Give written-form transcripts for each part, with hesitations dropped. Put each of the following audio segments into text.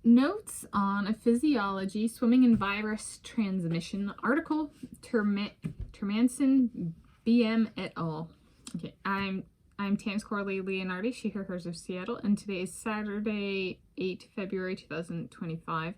Notes on a Physiology Swimming and Virus Transmission article, Termansen, BM et al. Okay, I'm Tanis Coralee Leonhardi, she, her, hers of Seattle, and today is Saturday, 8 February 2025,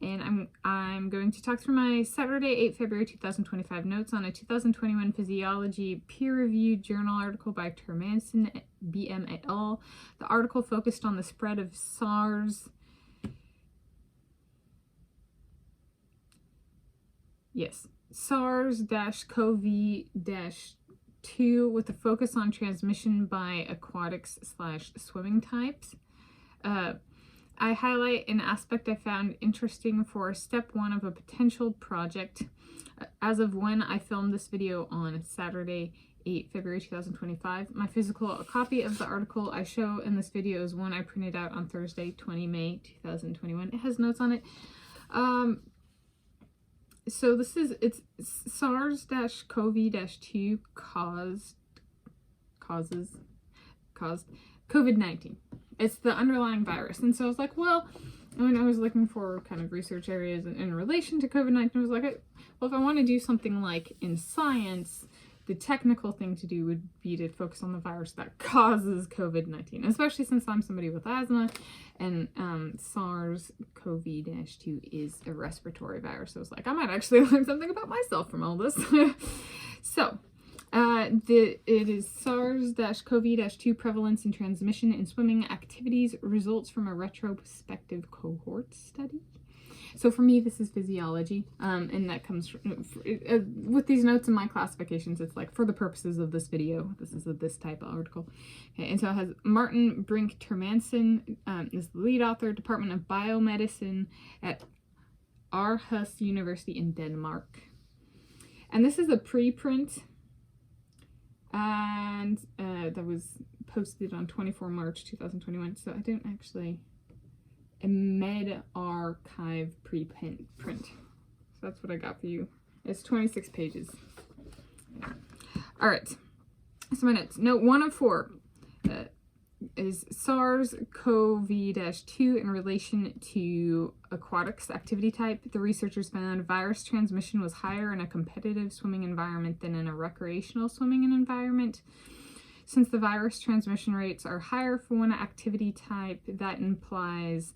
and I'm going to talk through my Saturday, 8 February 2025 notes on a 2021 Physiology peer-reviewed journal article by Termansen, BM et al. The article focused on the spread of SARS-CoV-2 with a focus on transmission by aquatics/swimming types. I highlight an aspect I found interesting for step 1 of a potential project. As of when I filmed this video on Saturday, 8 February 2025, my physical copy of the article I show in this video is one I printed out on Thursday, 20 May 2021. It has notes on it. So it's SARS-CoV-2 caused COVID-19. It's the underlying virus. And so I was like, well, when I was looking for kind of research areas in relation to COVID-19, I was like, well, if I want to do something like in science, the technical thing to do would be to focus on the virus that causes COVID-19, especially since I'm somebody with asthma, and SARS-CoV-2 is a respiratory virus. So I was like, I might actually learn something about myself from all this. So, it is SARS-CoV-2 prevalence and transmission in swimming activities results from a retrospective cohort study. So for me, this is physiology, and that comes from, with these notes and my classifications, it's like, for the purposes of this video, this is this type of article. Okay, and so it has Martin Brink Termansen is the lead author, Department of Biomedicine at Aarhus University in Denmark. And this is a preprint, and that was posted on 24 March 2021, so I don't actually... a med archive preprint. So that's what I got for you. It's 26 pages. All right. So my notes. Note 1 of 4 is SARS-CoV-2 in relation to aquatics activity type. The researchers found virus transmission was higher in a competitive swimming environment than in a recreational swimming environment. Since the virus transmission rates are higher for one activity type, that implies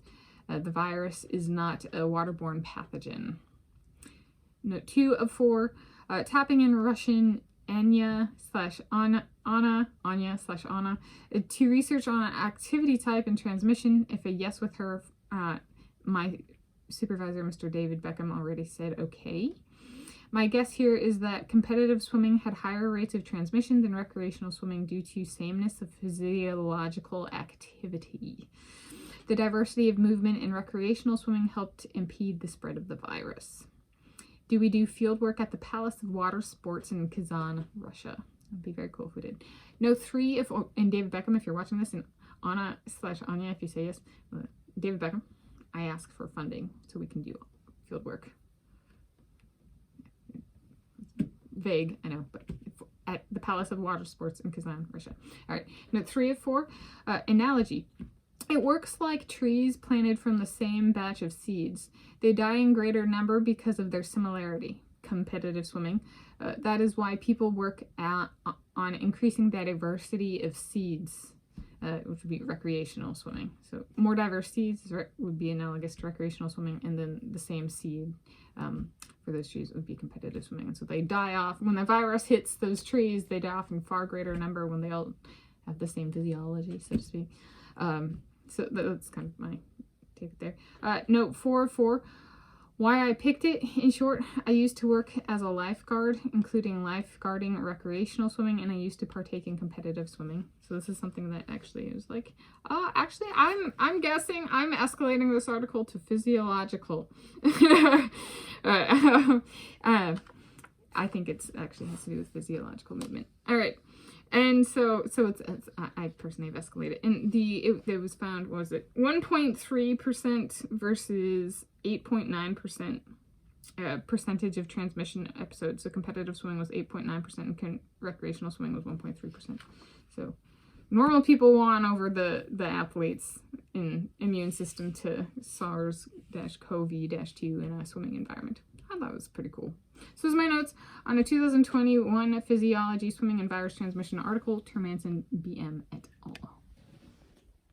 the virus is not a waterborne pathogen. Note 2 of 4, tapping in Russian Anya/Anna, to research on an activity type and transmission. If a yes with her, my supervisor, Mr. David Beckham, already said okay. My guess here is that competitive swimming had higher rates of transmission than recreational swimming due to sameness of physiological activity. The diversity of movement in recreational swimming helped impede the spread of the virus. Do we do field work at the Palace of Water Sports in Kazan, Russia? That'd be very cool if we did. Note 3, and David Beckham, if you're watching this, and Anna/Anya, if you say yes, David Beckham, I ask for funding so we can do field work. Vague, I know, but at the Palace of Water Sports in Kazan, Russia. All right, note 3 of 4, analogy. It works like trees planted from the same batch of seeds. They die in greater number because of their similarity. Competitive swimming. That is why people work on increasing the diversity of seeds, which would be recreational swimming. So more diverse seeds would be analogous to recreational swimming, and then the same seed for those trees would be competitive swimming. And so they die off. When the virus hits those trees, they die off in far greater number when they all have the same physiology, so to speak. So that's kind of my take there. Note 4 of 4. Why I picked it, in short, I used to work as a lifeguard, including lifeguarding recreational swimming, and I used to partake in competitive swimming. So this is something that actually is like, actually, I'm guessing I'm escalating this article to physiological. I think it's actually has to do with physiological movement. All right. And so I personally have escalated. And it was found, what was it, 1.3% versus 8.9% percentage of transmission episodes. So competitive swimming was 8.9% and recreational swimming was 1.3%. So normal people won over the athletes in immune system to SARS-CoV-2 in a swimming environment. I thought that was pretty cool. So here's my notes on a 2021 Physiology Swimming and Virus Transmission article, Termansen, BM et al.